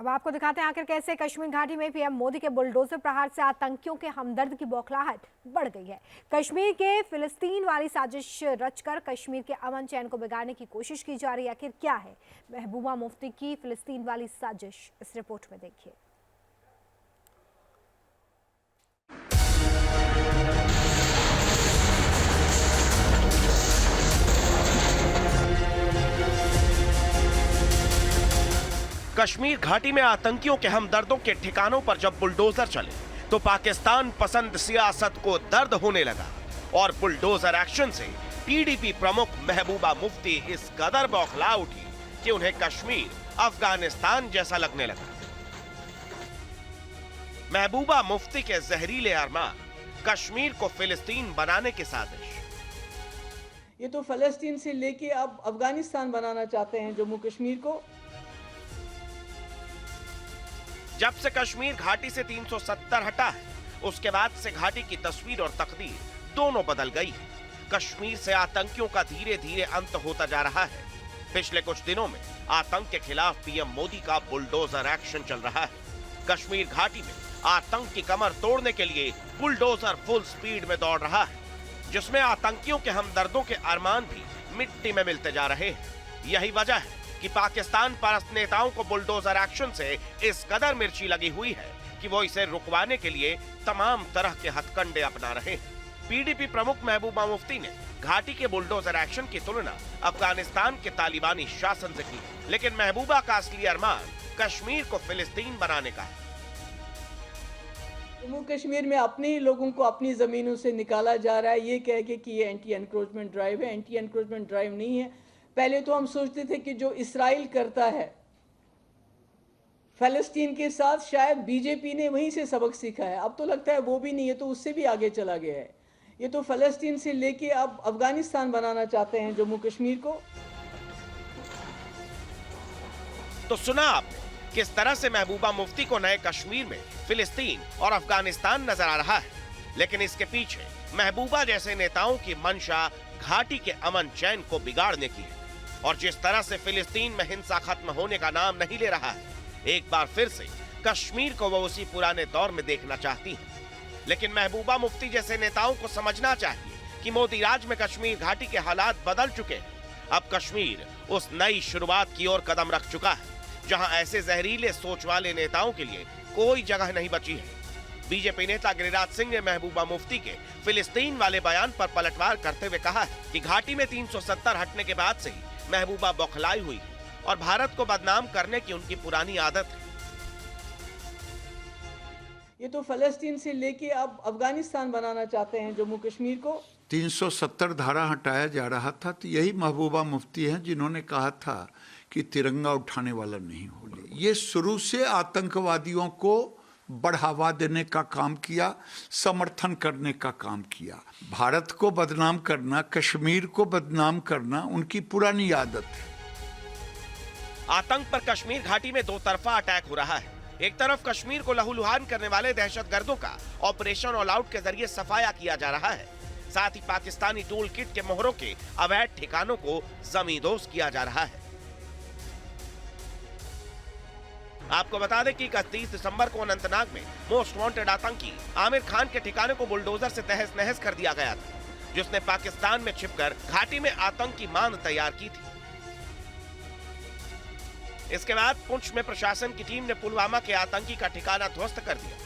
अब आपको दिखाते हैं आखिर कैसे कश्मीर घाटी में पीएम मोदी के बुलडोजर प्रहार से आतंकियों के हमदर्द की बौखलाहट बढ़ गई है। कश्मीर के फिलिस्तीन वाली साजिश रचकर कश्मीर के अमन चैन को बिगाड़ने की कोशिश की जा रही है। आखिर क्या है महबूबा मुफ्ती की फिलिस्तीन वाली साजिश, इस रिपोर्ट में देखिए। कश्मीर घाटी में आतंकियों के हमदर्दों के ठिकानों पर जब बुलडोजर चले तो पाकिस्तान पसंद सियासत को दर्द होने लगा और बुलडोजर एक्शन से पीडीपी प्रमुख महबूबा मुफ्ती इस कदर बौखला उठी कि उन्हें कश्मीर अफगानिस्तान जैसा लगने लगा। महबूबा मुफ्ती के जहरीले अरमान, कश्मीर को फिलिस्तीन बनाने की साजिश। ये तो फलस्तीन से लेके अब अफगानिस्तान बनाना चाहते हैं जम्मू कश्मीर को। जब से कश्मीर घाटी से 370 हटा है, उसके बाद से घाटी की तस्वीर और तकदीर दोनों बदल गई है। कश्मीर से आतंकियों का धीरे धीरे अंत होता जा रहा है। पिछले कुछ दिनों में आतंक के खिलाफ पीएम मोदी का बुलडोजर एक्शन चल रहा है। कश्मीर घाटी में आतंक की कमर तोड़ने के लिए बुलडोजर फुल स्पीड में दौड़ रहा है, जिसमें आतंकियों के हमदर्दों के अरमान भी मिट्टी में मिलते जा रहे हैं। यही वजह है कि पाकिस्तान परस्त नेताओं को बुलडोजर एक्शन से इस कदर मिर्ची लगी हुई है कि वो इसे रुकवाने के लिए तमाम तरह के हथकंडे अपना रहे हैं। पीडीपी प्रमुख महबूबा मुफ्ती ने घाटी के बुलडोजर एक्शन की तुलना अफगानिस्तान के तालिबानी शासन से की, लेकिन महबूबा का असली अरमान कश्मीर को फिलिस्तीन बनाने का है। जम्मू कश्मीर में अपने ही लोगों को अपनी जमीनों से निकाला जा रहा है, ये कह के कि ये एंटी एनक्रोचमेंट ड्राइव है। एंटी एनक्रोचमेंट ड्राइव नहीं है। पहले तो हम सोचते थे कि जो इसराइल करता है फलस्तीन के साथ, शायद बीजेपी ने वहीं से सबक सीखा है। अब तो लगता है वो भी नहीं है, तो उससे भी आगे चला गया है। ये तो फलस्तीन से लेके अब अफगानिस्तान बनाना चाहते हैं जम्मू कश्मीर को। तो सुना आपने किस तरह से महबूबा मुफ्ती को नए कश्मीर में फिलिस्तीन और अफगानिस्तान नजर आ रहा है, लेकिन इसके पीछे महबूबा जैसे नेताओं की मंशा घाटी के अमन चैन को बिगाड़ने की है। और जिस तरह से फिलिस्तीन में हिंसा खत्म होने का नाम नहीं ले रहा है, एक बार फिर से कश्मीर को वो उसी पुराने दौर में देखना चाहती है। लेकिन महबूबा मुफ्ती जैसे नेताओं को समझना चाहिए कि मोदी राज में कश्मीर घाटी के हालात बदल चुके हैं। अब कश्मीर उस नई शुरुआत की ओर कदम रख चुका है जहां ऐसे जहरीले सोच वाले नेताओं के लिए कोई जगह नहीं बची है। बीजेपी नेता गिरिराज सिंह ने महबूबा मुफ्ती के फिलिस्तीन वाले बयान पर पलटवार करते हुए कहा है कि घाटी में 370 हटने के बाद से ही महबूबा बौखलाई हुई है और भारत को बदनाम करने की उनकी पुरानी आदत है। ये तो फलस्तीन से लेके अब अफगानिस्तान बनाना चाहते हैं जम्मू कश्मीर को। 370 धारा हटाया जा रहा था, तो यही महबूबा मुफ्ती हैं जिन्होंने कहा था कि तिरंगा उठाने वाला नहीं होगा। ये शुरू से आतंकवादियों को बढ़ावा देने का काम किया, समर्थन करने का काम किया। भारत को बदनाम करना, कश्मीर को बदनाम करना उनकी पुरानी आदत है। आतंक पर कश्मीर घाटी में दो तरफा अटैक हो रहा है। एक तरफ कश्मीर को लहूलुहान करने वाले दहशतगर्दों का ऑपरेशन ऑल आउट के जरिए सफाया किया जा रहा है, साथ ही पाकिस्तानी टूल किट के मोहरों के अवैध ठिकानों को जमींदोज किया जा रहा है। आपको बता दें कि 31 दिसंबर को अनंतनाग में मोस्ट वांटेड आतंकी आमिर खान के ठिकाने को बुलडोजर से तहस नहस कर दिया गया था, जिसने पाकिस्तान में छिपकर घाटी में आतंक की मान तैयार की थी। इसके बाद पुंछ में प्रशासन की टीम ने पुलवामा के आतंकी का ठिकाना ध्वस्त कर दिया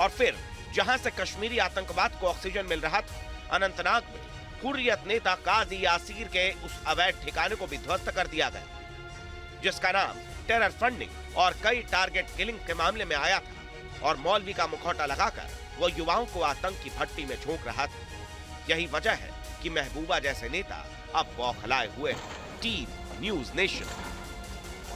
और फिर जहां से कश्मीरी आतंकवाद को ऑक्सीजन मिल रहा था, अनंतनाग में हुर्रियत नेता काजी यासीर के उस अवैध ठिकाने को भी ध्वस्त कर दिया गया, जिसका नाम टेरर फंडिंग और कई टारगेट किलिंग के मामले में आया था। और मौलवी का मुखौटा लगाकर वो युवाओं को आतंक की भट्टी में झोंक रहा था। यही वजह है कि महबूबा जैसे नेता अब बौखलाए हुए हैं। Team news nation.